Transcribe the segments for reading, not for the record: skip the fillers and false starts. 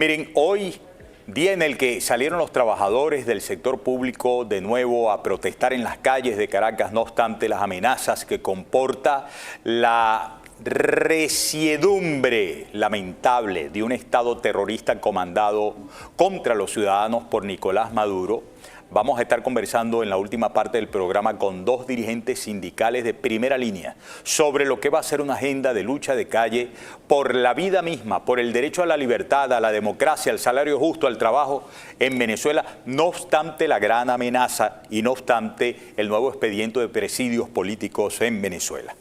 Miren, hoy, día en el que salieron los trabajadores del sector público de nuevo a protestar en las calles de Caracas, no obstante las amenazas que comporta la resiedumbre lamentable de un Estado terrorista comandado contra los ciudadanos por Nicolás Maduro. Vamos a estar conversando en la última parte del programa con dos dirigentes sindicales de primera línea sobre lo que va a ser una agenda de lucha de calle por la vida misma, por el derecho a la libertad, a la democracia, al salario justo, al trabajo en Venezuela, no obstante la gran amenaza y no obstante el nuevo expediente de presidios políticos en Venezuela.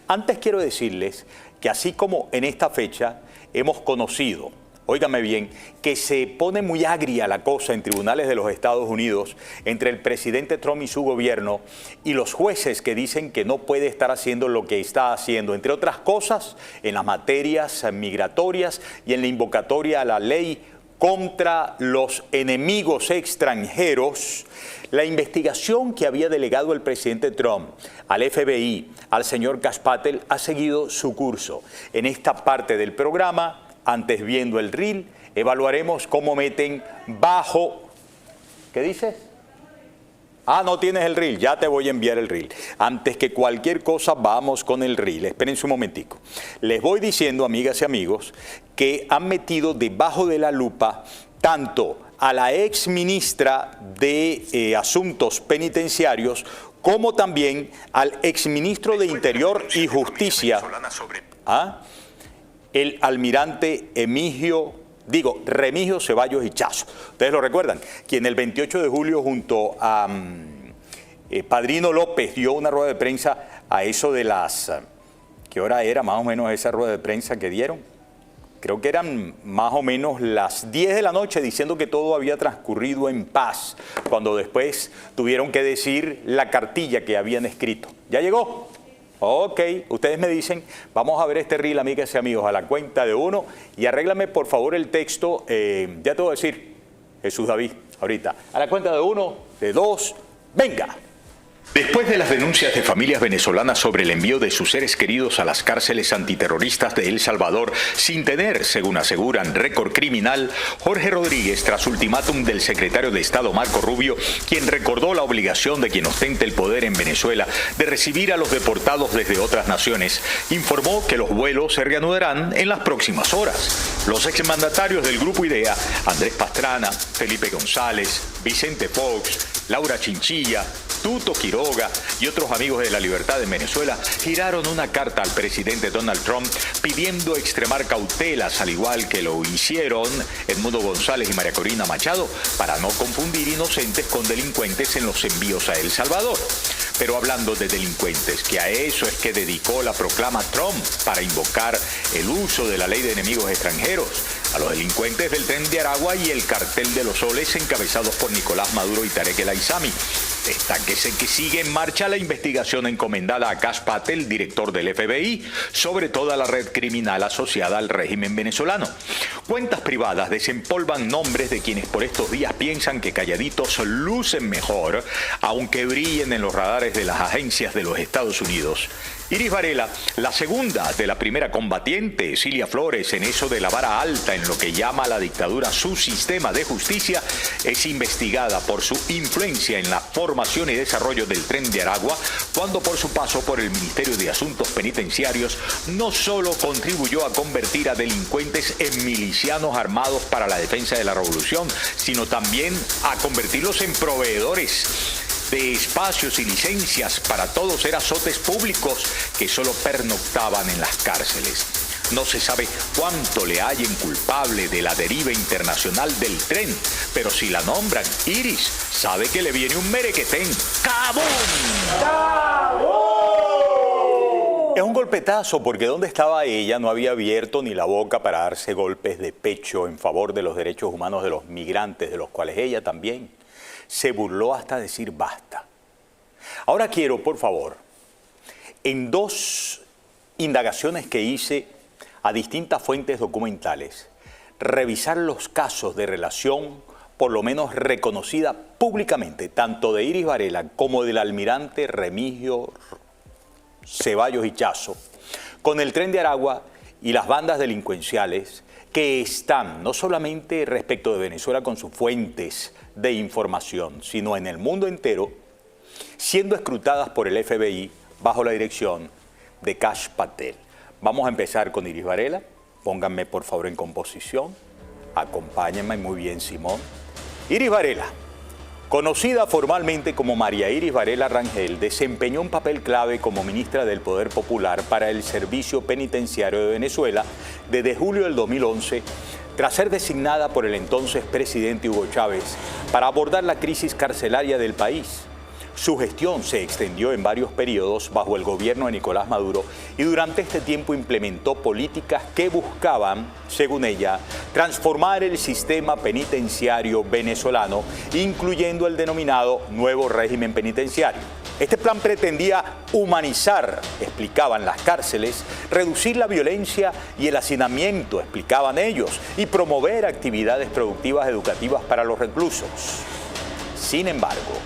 Antes quiero decirles que así como en esta fecha hemos conocido, óigame bien, que se pone muy agria la cosa en tribunales de los Estados Unidos entre el presidente Trump y su gobierno y los jueces que dicen que no puede estar haciendo lo que está haciendo, entre otras cosas, en las materias migratorias y en la invocatoria a la ley contra los enemigos extranjeros. La investigación que había delegado el presidente Trump al FBI, al señor Kash Patel, ha seguido su curso. En esta parte del programa, antes viendo el reel, evaluaremos cómo meten bajo... ¿Qué dices? Ah, no tienes el reel, ya te voy a enviar el reel. Antes que cualquier cosa, vamos con el reel. Espérense un momentico. Les voy diciendo, amigas y amigos, que han metido debajo de la lupa tanto a la ex ministra de Asuntos Penitenciarios como también al exministro de Interior y Justicia, el almirante Remigio Ceballos Hichazo. Ustedes lo recuerdan, quien el 28 de julio junto a Padrino López dio una rueda de prensa a eso de las... ¿Qué hora era más o menos esa rueda de prensa que dieron? Creo que eran más o menos las 10 de la noche diciendo que todo había transcurrido en paz, cuando después tuvieron que decir la cartilla que habían escrito. ¿Ya llegó? Ok, ustedes me dicen, vamos a ver este reel, amigas y amigos, a la cuenta de 1 y arréglame por favor el texto, ya te voy a decir, Jesús David, ahorita, a la cuenta de 1, de 2, venga. Después de las denuncias de familias venezolanas sobre el envío de sus seres queridos a las cárceles antiterroristas de El Salvador sin tener, según aseguran, récord criminal, Jorge Rodríguez, tras ultimátum del secretario de Estado Marco Rubio, quien recordó la obligación de quien ostente el poder en Venezuela de recibir a los deportados desde otras naciones, informó que los vuelos se reanudarán en las próximas horas. Los exmandatarios del Grupo IDEA, Andrés Pastrana, Felipe González, Vicente Fox, Laura Chinchilla, Tuto Quiroga y otros amigos de la libertad en Venezuela giraron una carta al presidente Donald Trump pidiendo extremar cautelas, al igual que lo hicieron Edmundo González y María Corina Machado, para no confundir inocentes con delincuentes en los envíos a El Salvador. Pero hablando de delincuentes, que a eso es que dedicó la proclama Trump para invocar el uso de la ley de enemigos extranjeros, a los delincuentes del Tren de Aragua y el Cartel de los Soles encabezados por Nicolás Maduro y Tarek El Aissami. Destaquese que sigue en marcha la investigación encomendada a Kash Patel, director del FBI, sobre toda la red criminal asociada al régimen venezolano. Cuentas privadas desempolvan nombres de quienes por estos días piensan que calladitos lucen mejor, aunque brillen en los radares de las agencias de los Estados Unidos. Iris Varela, la segunda de la primera combatiente, Cilia Flores, en eso de la vara alta en lo que llama la dictadura su sistema de justicia, es investigada por su influencia en la formación y desarrollo del Tren de Aragua, cuando por su paso por el Ministerio de Asuntos Penitenciarios no solo contribuyó a convertir a delincuentes en milicianos armados para la defensa de la revolución, sino también a convertirlos en proveedores de espacios y licencias para todos eran azotes públicos que solo pernoctaban en las cárceles. No se sabe cuánto le hallen culpable de la deriva internacional del tren, pero si la nombran Iris, sabe que le viene un merequetén. ¡Cabum! ¡Cabum! Es un golpetazo porque donde estaba ella no había abierto ni la boca para darse golpes de pecho en favor de los derechos humanos de los migrantes, de los cuales ella también se burló hasta decir basta. Ahora quiero, por favor, en dos indagaciones que hice a distintas fuentes documentales, revisar los casos de relación, por lo menos reconocida públicamente, tanto de Iris Varela como del almirante Remigio Ceballos Hichazo, con el Tren de Aragua y las bandas delincuenciales que están no solamente respecto de Venezuela con sus fuentes de información, sino en el mundo entero, siendo escrutadas por el FBI bajo la dirección de Kash Patel. Vamos a empezar con Iris Varela. Pónganme por favor en composición. Acompáñenme muy bien, Simón. Iris Varela, conocida formalmente como María Iris Varela Rangel, desempeñó un papel clave como ministra del Poder Popular para el Servicio Penitenciario de Venezuela desde julio del 2011, tras ser designada por el entonces presidente Hugo Chávez para abordar la crisis carcelaria del país. Su gestión se extendió en varios periodos bajo el gobierno de Nicolás Maduro y durante este tiempo implementó políticas que buscaban, según ella, transformar el sistema penitenciario venezolano, incluyendo el denominado nuevo régimen penitenciario. Este plan pretendía humanizar, explicaban, las cárceles, reducir la violencia y el hacinamiento, explicaban ellos, y promover actividades productivas educativas para los reclusos. Sin embargo,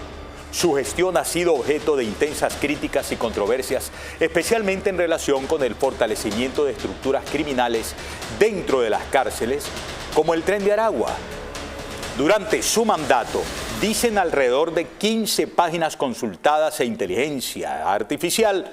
su gestión ha sido objeto de intensas críticas y controversias, especialmente en relación con el fortalecimiento de estructuras criminales dentro de las cárceles, como el Tren de Aragua. Durante su mandato, dicen alrededor de 15 páginas consultadas e inteligencia artificial,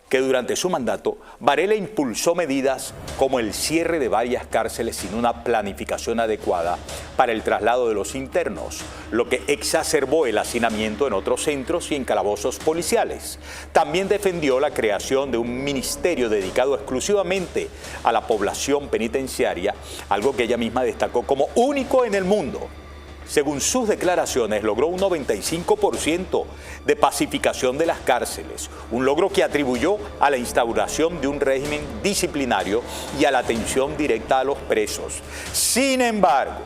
que durante su mandato Varela impulsó medidas como el cierre de varias cárceles sin una planificación adecuada para el traslado de los internos, lo que exacerbó el hacinamiento en otros centros y en calabozos policiales. También defendió la creación de un ministerio dedicado exclusivamente a la población penitenciaria, algo que ella misma destacó como único en el mundo. Según sus declaraciones, logró un 95% de pacificación de las cárceles, un logro que atribuyó a la instauración de un régimen disciplinario y a la atención directa a los presos. Sin embargo,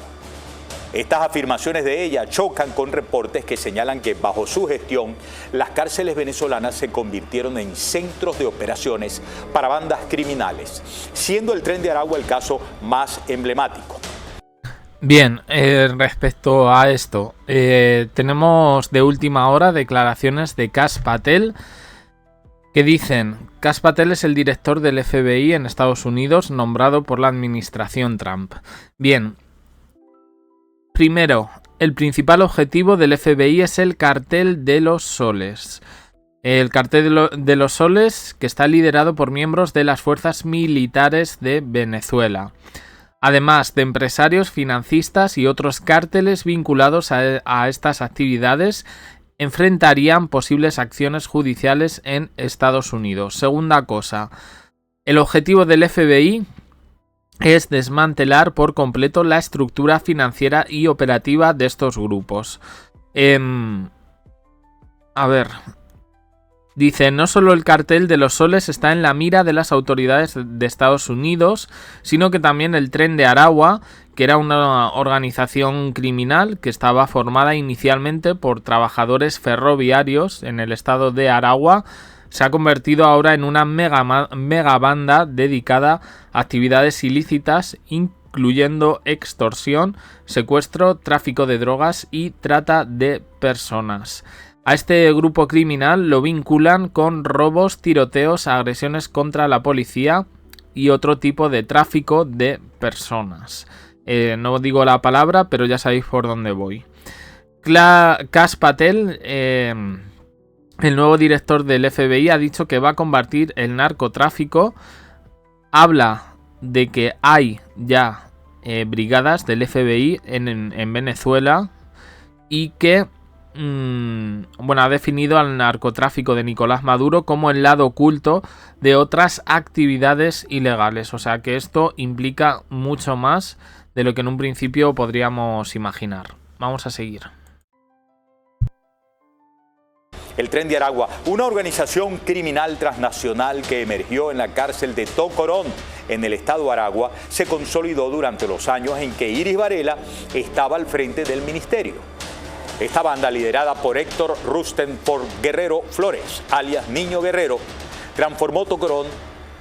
estas afirmaciones de ella chocan con reportes que señalan que bajo su gestión las cárceles venezolanas se convirtieron en centros de operaciones para bandas criminales, siendo el Tren de Aragua el caso más emblemático. Bien, respecto a esto, tenemos de última hora declaraciones de Kash Patel que dicen: Kash Patel es el director del FBI en Estados Unidos, nombrado por la administración Trump. Bien, primero, el principal objetivo del FBI es el Cartel de los Soles. El Cartel de los Soles, que está liderado por miembros de las fuerzas militares de Venezuela, además de empresarios, financistas y otros cárteles vinculados a estas actividades, enfrentarían posibles acciones judiciales en Estados Unidos. Segunda cosa, el objetivo del FBI es desmantelar por completo la estructura financiera y operativa de estos grupos. Dice, no solo el Cartel de los Soles está en la mira de las autoridades de Estados Unidos, sino que también el Tren de Aragua, que era una organización criminal que estaba formada inicialmente por trabajadores ferroviarios en el estado de Aragua, se ha convertido ahora en una mega banda dedicada a actividades ilícitas, incluyendo extorsión, secuestro, tráfico de drogas y trata de personas. A este grupo criminal lo vinculan con robos, tiroteos, agresiones contra la policía y otro tipo de tráfico de personas. No digo la palabra, pero ya sabéis por dónde voy. Kash Patel, el nuevo director del FBI, ha dicho que va a combatir el narcotráfico. Habla de que hay ya brigadas del FBI en Venezuela y que ha definido al narcotráfico de Nicolás Maduro como el lado oculto de otras actividades ilegales. O sea que esto implica mucho más de lo que en un principio podríamos imaginar. Vamos a seguir. El Tren de Aragua, una organización criminal transnacional que emergió en la cárcel de Tocorón, en el estado de Aragua, se consolidó durante los años en que Iris Varela estaba al frente del ministerio. Esta banda, liderada por Héctor Rustenford Guerrero Flores, alias Niño Guerrero, transformó Tocorón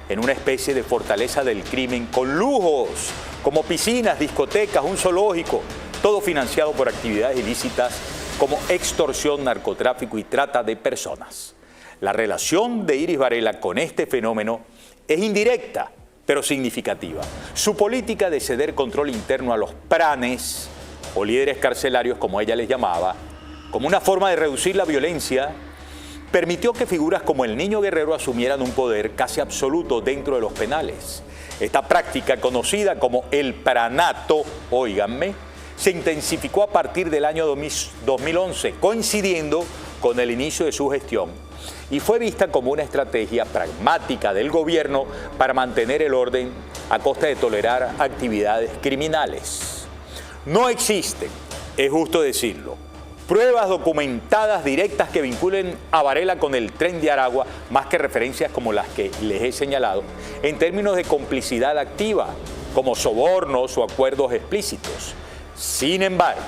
en una especie de fortaleza del crimen con lujos, como piscinas, discotecas, un zoológico, todo financiado por actividades ilícitas como extorsión, narcotráfico y trata de personas. La relación de Iris Varela con este fenómeno es indirecta, pero significativa. Su política de ceder control interno a los pranes, o líderes carcelarios como ella les llamaba, como una forma de reducir la violencia, permitió que figuras como el Niño Guerrero asumieran un poder casi absoluto dentro de los penales. Esta práctica, conocida como el pranato, óiganme, se intensificó a partir del año 2011, coincidiendo con el inicio de su gestión, y fue vista como una estrategia pragmática del gobierno para mantener el orden a costa de tolerar actividades criminales. No existen, es justo decirlo, pruebas documentadas directas que vinculen a Varela con el Tren de Aragua, más que referencias como las que les he señalado, en términos de complicidad activa, como sobornos o acuerdos explícitos. Sin embargo,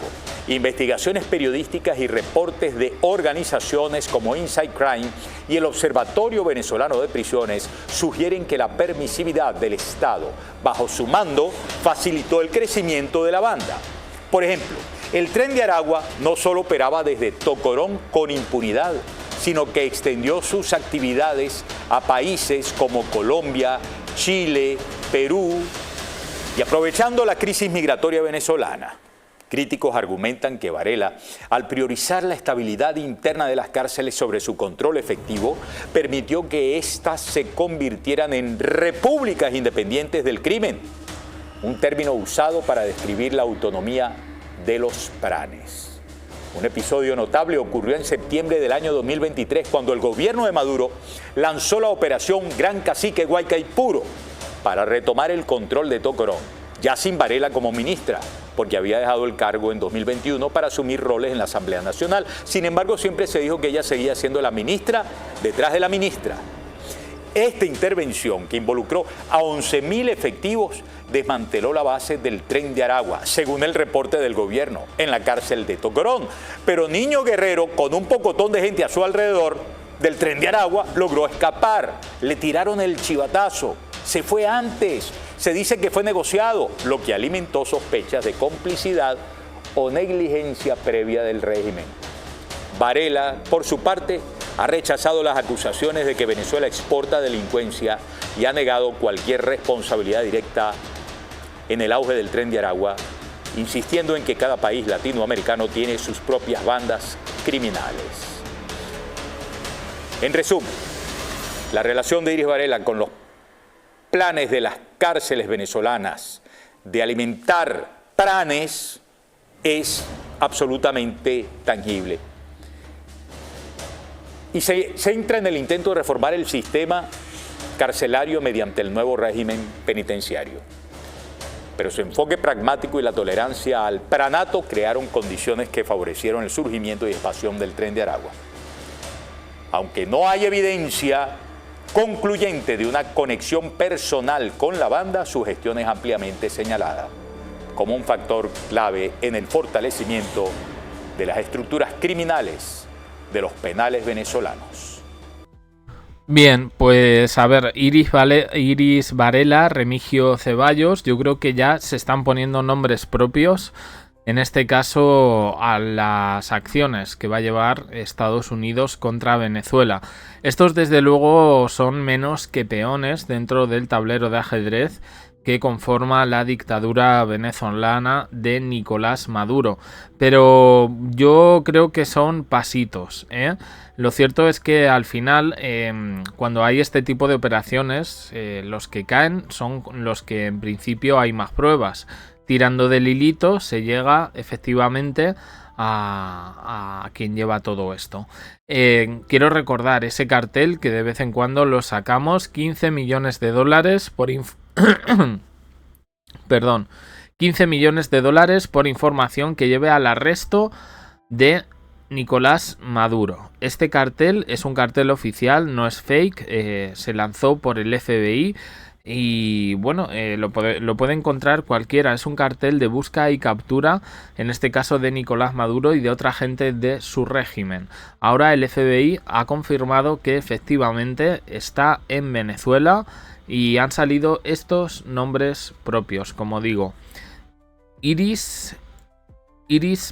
investigaciones periodísticas y reportes de organizaciones como Inside Crime y el Observatorio Venezolano de Prisiones sugieren que la permisividad del Estado bajo su mando facilitó el crecimiento de la banda. Por ejemplo, el Tren de Aragua no solo operaba desde Tocorón con impunidad, sino que extendió sus actividades a países como Colombia, Chile, Perú, y aprovechando la crisis migratoria venezolana. Críticos argumentan que Varela, al priorizar la estabilidad interna de las cárceles sobre su control efectivo, permitió que éstas se convirtieran en repúblicas independientes del crimen, un término usado para describir la autonomía de los pranes. Un episodio notable ocurrió en septiembre del año 2023, cuando el gobierno de Maduro lanzó la operación Gran Cacique Guaycaipuro para retomar el control de Tocorón, ya sin Varela como ministra, porque había dejado el cargo en 2021 para asumir roles en la Asamblea Nacional. Sin embargo, siempre se dijo que ella seguía siendo la ministra detrás de la ministra. Esta intervención, que involucró a 11.000 efectivos, desmanteló la base del Tren de Aragua, según el reporte del gobierno, en la cárcel de Tocorón. Pero Niño Guerrero, con un pocotón de gente a su alrededor del Tren de Aragua, logró escapar. Le tiraron el chivatazo. Se fue antes. Se dice que fue negociado, lo que alimentó sospechas de complicidad o negligencia previa del régimen. Varela, por su parte, ha rechazado las acusaciones de que Venezuela exporta delincuencia y ha negado cualquier responsabilidad directa en el auge del Tren de Aragua, insistiendo en que cada país latinoamericano tiene sus propias bandas criminales. En resumen, la relación de Iris Varela con los planes de las cárceles venezolanas de alimentar pranes es absolutamente tangible. Y se centra en el intento de reformar el sistema carcelario mediante el nuevo régimen penitenciario. Pero su enfoque pragmático y la tolerancia al pranato crearon condiciones que favorecieron el surgimiento y expansión del Tren de Aragua. Aunque no hay evidencia concluyente de una conexión personal con la banda, su gestión es ampliamente señalada como un factor clave en el fortalecimiento de las estructuras criminales de los penales venezolanos. Bien, pues a ver, Iris Varela, Remigio Ceballos, yo creo que ya se están poniendo nombres propios, en este caso a las acciones que va a llevar Estados Unidos contra Venezuela. Estos desde luego son menos que peones dentro del tablero de ajedrez que conforma la dictadura venezolana de Nicolás Maduro. Pero yo creo que son pasitos, ¿eh? Lo cierto es que al final, cuando hay este tipo de operaciones, los que caen son los que en principio hay más pruebas. Tirando del hilito se llega efectivamente a quien lleva todo esto. Quiero recordar ese cartel que de vez en cuando lo sacamos, 15 millones de dólares por 15 millones de dólares por información que lleve al arresto de Nicolás Maduro. Este cartel es un cartel oficial, no es fake, se lanzó por el FBI y bueno, lo puede encontrar cualquiera. Es un cartel de busca y captura, en este caso de Nicolás Maduro y de otra gente de su régimen. Ahora el FBI ha confirmado que efectivamente está en Venezuela y han salido estos nombres propios, como digo: Iris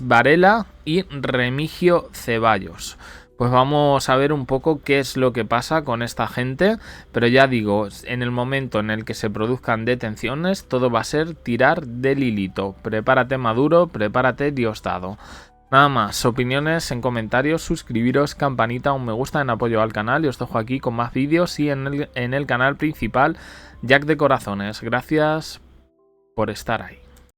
Varela y Remigio Ceballos. Pues vamos a ver un poco qué es lo que pasa con esta gente, pero ya digo, en el momento en el que se produzcan detenciones, todo va a ser tirar del hilito. Prepárate Maduro, prepárate Diosdado. Nada más, opiniones en comentarios, suscribiros, campanita, un me gusta en apoyo al canal y os dejo aquí con más vídeos y en el canal principal Jack de Corazones. Gracias por estar ahí.